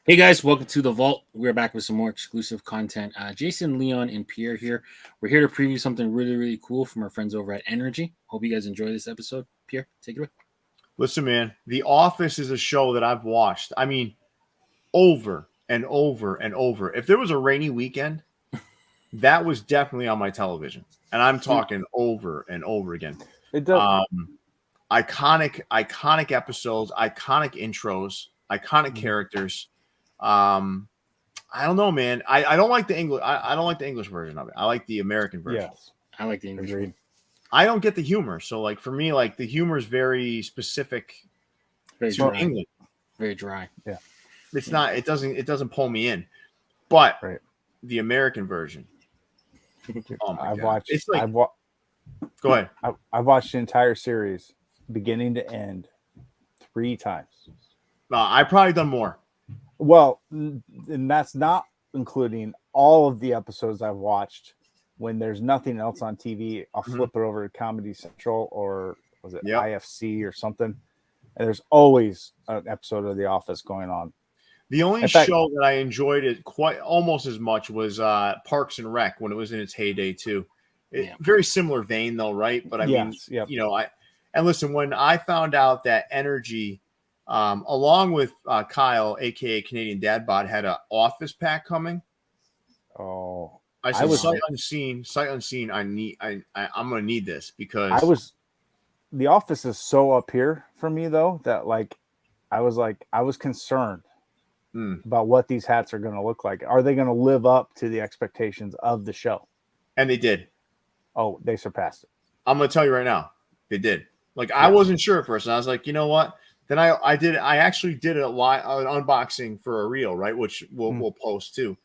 Hey guys, welcome to the Vault. We're back with some more exclusive content. Jason, Leon, and Pierre here. We're here to preview something really, really cool from our friends over at Energy. Hope you guys enjoy this episode. Pierre, take it away. Listen, man, The Office is a show that I've watched. I mean, over and over and over. If there was a rainy weekend, that was definitely on my television. And I'm talking over and over again. It does. Iconic episodes, iconic intros, iconic characters. I don't know, man. I don't like the English. I don't like the English version of it. I like the American version. Yes, I like the English. agreed. I don't get the humor. So, like for me, like the humor is very specific Very to dry. England. Very dry. It's not. It doesn't pull me in. But Right. the American version. Oh my I've God. watched. It's like. I've Go ahead. I've watched the entire series, beginning to end, 3 times. I've probably done more. Well, and that's not including all of the episodes I've watched. When there's nothing else on TV, I'll flip it over to Comedy Central or was it Yep. IFC or something. And there's always an episode of The Office going on. The only In fact- show that I enjoyed it quite almost as much was Parks and Rec when it was in its heyday too. Yeah. Very similar vein though, right? But I mean, Yes, yep. you know, and listen, when I found out that Energy, along with Kyle, aka Canadian Dad Bod, had an Office pack coming, Oh, I said, was- sight unseen. I'm gonna need this because The Office is so up here for me though that I was concerned about what these hats are going to look like. Are they going to live up to the expectations of the show? and they did. Oh, they surpassed it. I'm gonna tell you right now, they did. Like I wasn't sure at first, and I was like, you know what? Then I actually did an unboxing for a reel, right? Which we'll post too.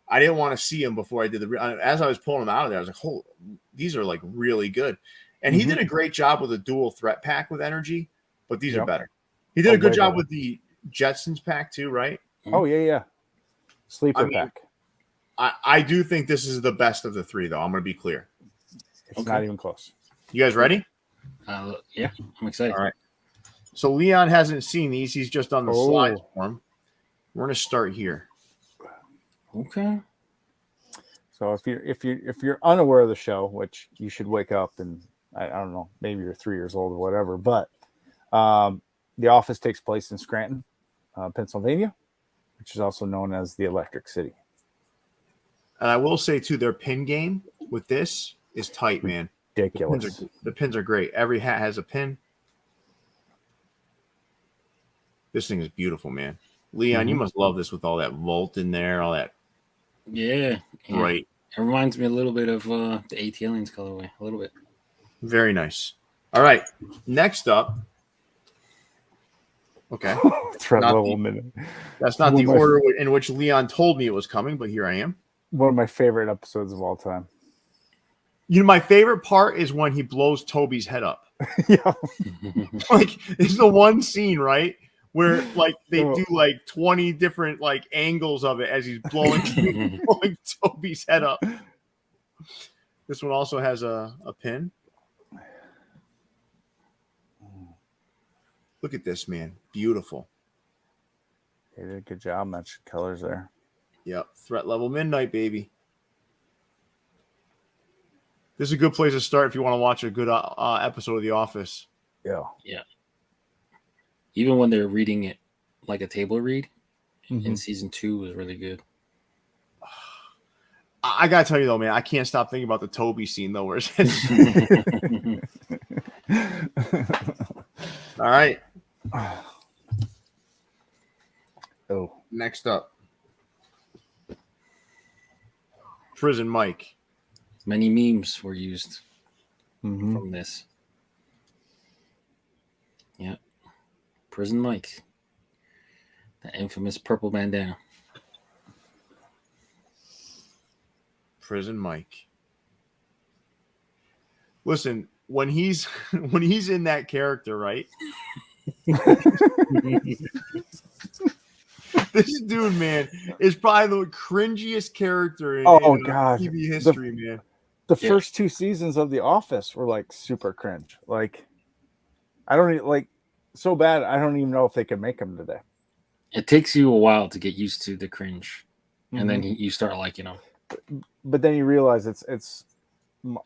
I didn't want to see them before I did the reel. As I was pulling them out of there, I was like, oh, these are like really good. And he did a great job with a dual threat pack with Energy, but these are better. He did a good way job better. with the Jetsons pack too, right? Oh yeah. Sleeper pack. I do think this is the best of the 3, though. I'm going to be clear. It's not even close. You guys ready? Yeah, I'm excited. All right. So Leon hasn't seen these. He's just on the slides for him. We're going to start here. Okay. So if you're unaware of the show, which you should wake up and I don't know, maybe you're 3 years old or whatever, but The Office takes place in Scranton, Pennsylvania, which is also known as the Electric City. And I will say, too, their pin game with this is tight, man. Ridiculous. The pins are great. Every hat has a pin. This thing is beautiful, man. Leon, you must love this with all that Volt in there, all that. Yeah. Right. It reminds me a little bit of the AT Aliens colorway. A little bit. Very nice. All right. Next up. Okay. Threat Not level the- minute. That's not One the of my- order in which Leon told me it was coming, but here I am. One of my favorite episodes of all time. You know, my favorite part is when he blows Toby's head up. Yeah. Like, it's the one scene, right? Where like they Oh. do like 20 different like angles of it as he's blowing Toby's head up. This one also has a pin. Look at this, man. Beautiful. They did a good job matching colors there. Yep. Threat level midnight, baby. This is a good place to start if you want to watch a good episode of The Office. Yeah. Even when they're reading it like a table read in Mhm. season 2 was really good. I gotta tell you though, man, I can't stop thinking about the Toby scene though. Where it's all right. Oh, Next up, Prison Mike. Many memes were used mhm. from this. Yeah. Prison Mike. That infamous purple bandana. Prison Mike. Listen, when he's in that character, right? This dude, man, is probably the cringiest character in God. TV history, man. The first 2 seasons of The Office were like super cringe. Like, I don't even like so bad. I don't even know if they could make them today. It takes you a while to get used to the cringe, and then you start liking them. But then you realize it's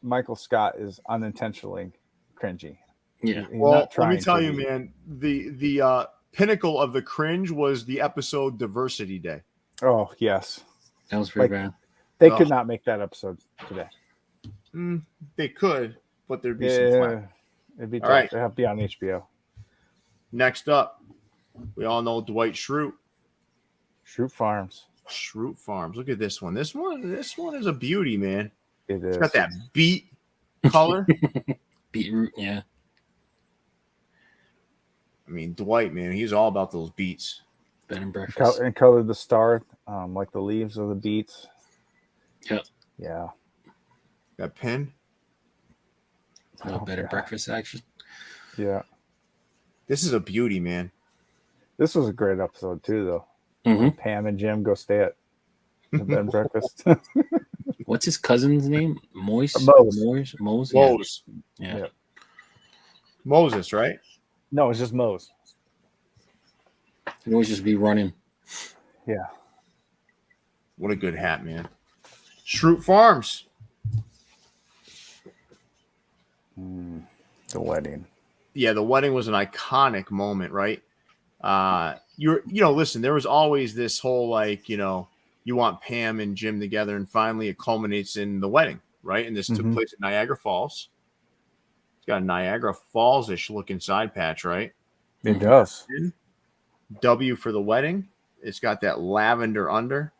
Michael Scott is unintentionally cringy. Yeah. He's Well, not let me trying tell to you, be. man, the pinnacle of the cringe was the episode Diversity Day. Oh yes, That was pretty Like, bad. they Ugh. could not make that episode today. They could, but there'd be some flack. It'd be All tough. right. It'd have to be on HBO. Next up, we all know Dwight Schrute. Schrute Farms. Schrute Farms. Look at this one. This one is a beauty, man. It It's is. got that beet color. Beetroot, yeah. I mean, Dwight, man, he's all about those beets. Bed and breakfast. And colored the star, like the leaves of the beets. Yep. Yeah. That pin. No bed and breakfast action. Yeah. This is a beauty, man. This was a great episode too, though. Mm-hmm. Pam and Jim go stay at the bed and breakfast. What's his cousin's name? Mose. Mose. Mose. Mose. Yeah. Yeah. Moses, right? No, it's just Mose. He'd always just be running. Yeah. What a good hat, man. Schrute Farms. The wedding. Yeah, the wedding was an iconic moment, right? Listen, there was always this whole you want Pam and Jim together, and finally it culminates in the wedding, right? And this took place at Niagara Falls. It's got a Niagara Falls-ish looking side patch, right? It does. W for the wedding. It's got that lavender under.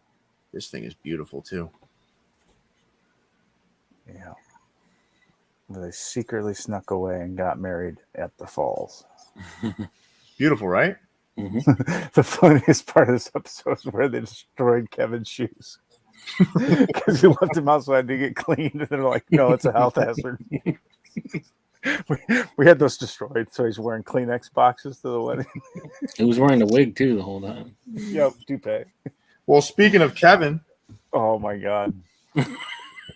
This thing is beautiful too. Yeah. They secretly snuck away and got married at the falls. Beautiful, right? The funniest part of this episode is where they destroyed Kevin's shoes because he left them outside to get cleaned, and they're like, "No, it's a health hazard." we had those destroyed, so he's wearing Kleenex boxes to the wedding. He was wearing the wig too the whole time. Yep, toupee. Well, speaking of Kevin, Oh my god.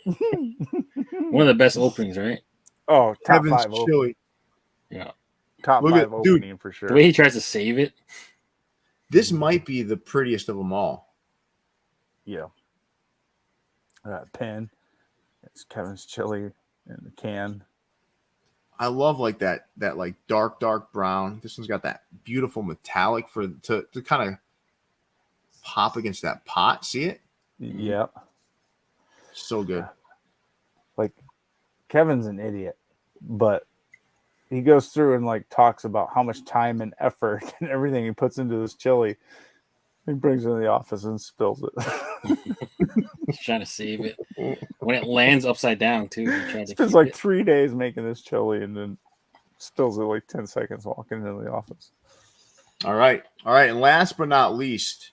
One of the best openings, right? Oh, top Kevin's five opening. chili. Yeah. Top Look five at- dude, opening for sure. The way he tries to save it. This might be the prettiest of them all. Yeah. That pen. It's Kevin's chili in the can. I love that like dark brown. This one's got that beautiful metallic to kind of pop against that pot. See it? Yep. So good. Like, Kevin's an idiot, but he goes through and like talks about how much time and effort and everything he puts into this chili. He brings it in the office and spills it. He's trying to save it. When it lands upside down too, he tried to Spends keep like it. 3 days making this chili and then spills it like 10 seconds walking into the office. All right. And last but not least,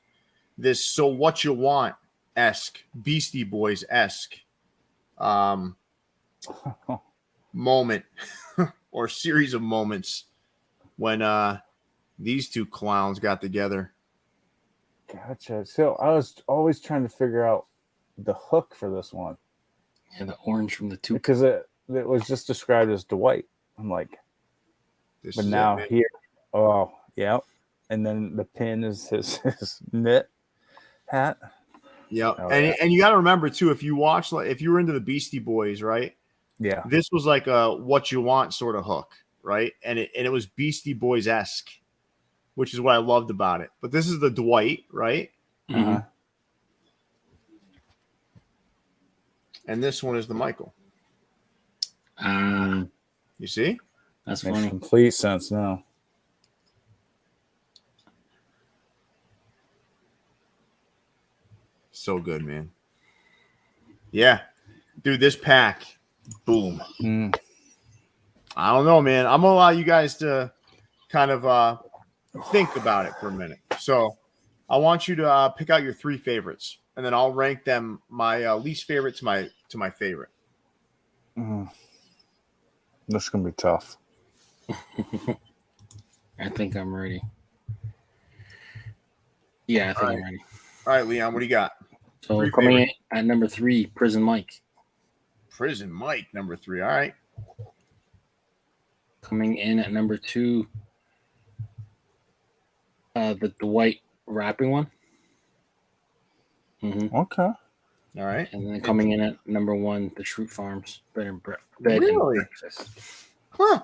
this So What You Want-esque, Beastie Boys-esque moment or series of moments when these two clowns got together. Gotcha. So I was always trying to figure out the hook for this one Yeah, the orange from the two. because it was just described as Dwight. I'm like, This but is now it, man. here, oh yeah, and then the pin is his knit hat. Yep. Oh, and you got to remember too, if you were into the Beastie Boys, right? Yeah, This was like a What You Want sort of hook, right? And it was Beastie Boys-esque, which is what I loved about it. But this is the Dwight, right? Mhm. And this one is the Michael. You see? That's makes funny. complete sense now. So good, man. Yeah. Dude, this pack, boom. I don't know, man. I'm going to allow you guys to kind of think about it for a minute. So I want you to pick out your 3 favorites, and then I'll rank them my least favorite to my favorite. This is gonna be tough. I think I'm ready. Yeah, I think I'm ready. All right, Leon, what do you got? So 3 coming in favorites. at number 3, Prison Mike. Prison Mike, number 3. All right. Coming in at number 2, the Dwight wrapping one. Mm-hmm. Okay. All right. And then coming in at number 1, the Schrute Farms bed and Really? breakfast. Huh.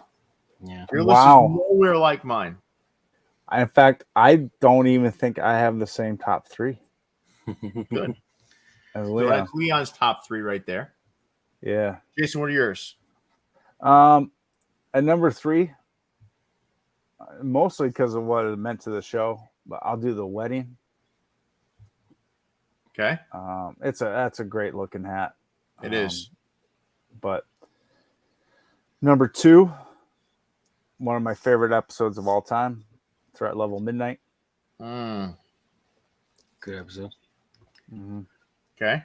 Yeah. Your Wow. list is nowhere like mine. In fact, I don't even think I have the same top 3 Good. as So Leon. that's Leon's top 3 right there. Yeah. Jason, what are yours? At number 3, mostly because of what it meant to the show, but I'll do the wedding. Okay. That's a great looking hat. It is. But number 2, one of my favorite episodes of all time, Threat Level Midnight. Mm. Good episode. Mm-hmm. Okay.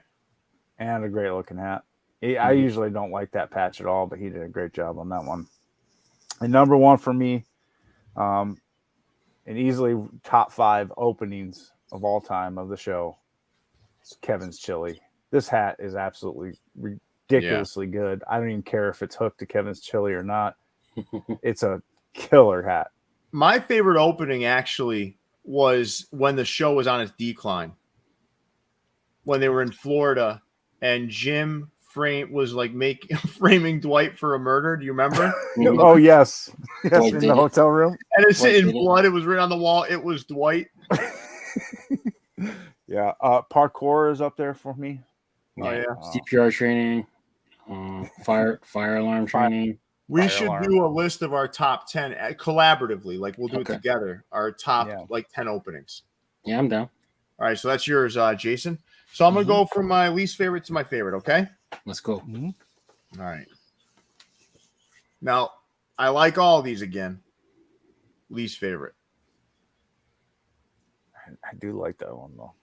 And a great looking hat. I usually don't like that patch at all, but he did a great job on that one. And number 1 for me, and easily top 5 openings of all time of the show, is Kevin's Chili. This hat is absolutely ridiculously good. I don't even care if it's hooked to Kevin's Chili or not. It's a killer hat. My favorite opening actually was when the show was on its decline. When they were in Florida and Jim was like framing Dwight for a murder. Do you remember? Oh, yes. Yes, Dwight in did the it. hotel room. And it's Dwight in did it. blood. It was written on the wall. It was Dwight. Yeah. Parkour is up there for me. Oh, yeah. CPR training, fire alarm training. We Fire should alarm. do a list of our top 10 collaboratively. Like we'll do it Okay. together. Our top Yeah. 10 openings. Yeah, I'm down. All right. So that's yours, Jason. So I'm going to go from my least favorite to my favorite. Okay. Let's go. Mm-hmm. All right. Now, I like all of these again. Least favorite. I do like that one though.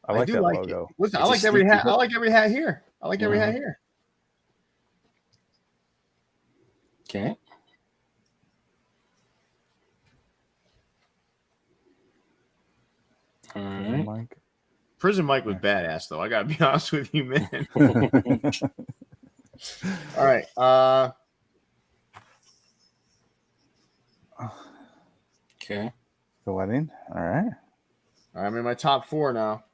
I like do that like logo. it. Listen, It's I a like every sneaky hat. I hook. like every hat here. I like every hat here. Okay. All right. Mike. Prison Mike was badass, though. I gotta be honest with you, man. All right. Okay. The wedding. All right. I'm in my top 4 now.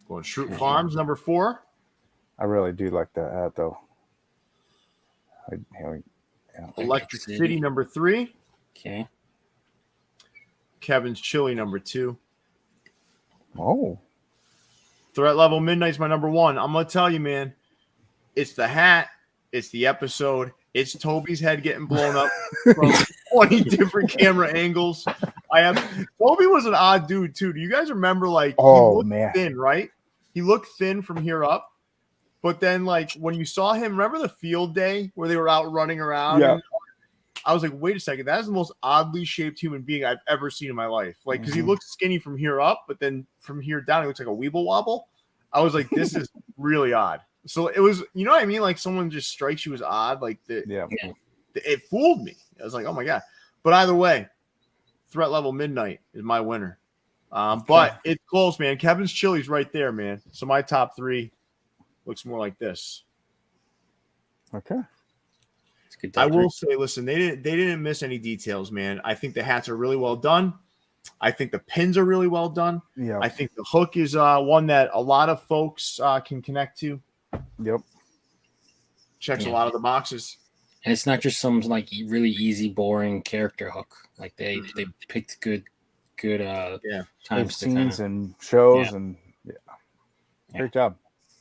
Going Schrute Farms, number 4. I really do like that hat though. Electric City, number 3. Okay. Kevin's Chili, number 2. Oh. Threat Level Midnight's my number 1. I'm gonna tell you, man. It's the hat. It's the episode. It's Toby's head getting blown up from 20 different camera angles. Toby was an odd dude too. Do you guys remember? Like, he looked thin, right? He looked thin from here up. But then, like, when you saw him, remember the field day where they were out running around? Yeah. And I was like, wait a second. That is the most oddly shaped human being I've ever seen in my life. Like, because he looks skinny from here up, but then from here down, he looks like a weeble wobble. I was like, this is really odd. So it was, you know what I mean? Like, someone just strikes you as odd. Like, it fooled me. I was like, oh my God. But either way, Threat Level Midnight is my winner. But it's close, man. Kevin's Chili's right there, man. So my top 3 looks more like this. Okay. I will say, listen, they didn't miss any details, man. I think the hats are really well done. I think the pins are really well done. Yeah. I think the hook is one that a lot of folks can connect to. Yep. Checks a lot of the boxes. And it's not just some like really easy, boring character hook. Like they picked good times to scenes and shows and great job.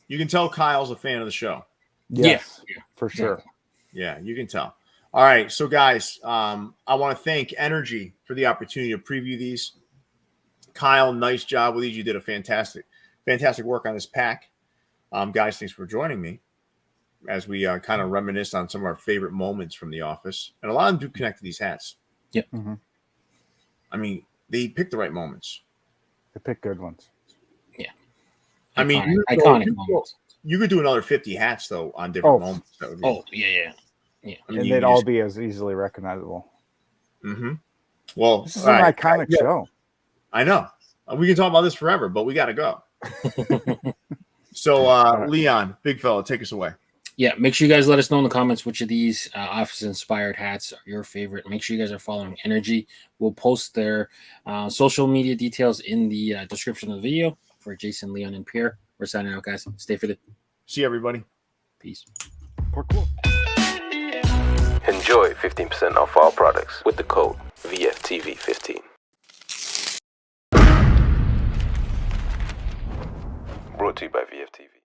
You can tell Kyle's a fan of the show. Yes, for sure. Yeah, you can tell. All right, so guys, I want to thank Energy for the opportunity to preview these. Kyle, nice job with these. You did a fantastic work on this pack. Guys, thanks for joining me as we kind of reminisce on some of our favorite moments from The Office. And a lot of them do connect to these hats. Yep. Mm-hmm. I mean, they picked the right moments. They picked good ones. Yeah. I mean, iconic moments. You could do another 50 hats, though, on different moments. That would be, yeah. I And mean, they'd all be as easily recognizable. Mm-hmm. Well, this is an iconic show. I know. We can talk about this forever, but we got to go. So, Leon, big fella, take us away. Yeah, make sure you guys let us know in the comments which of these office inspired hats are your favorite. Make sure you guys are following Energy. We'll post their social media details in the description of the video. For Jason, Leon, and Pierre, we're signing out, guys. Stay for the See everybody. peace. Parkour. Enjoy 15% off all products with the code VFTV15. Brought to you by VFTV.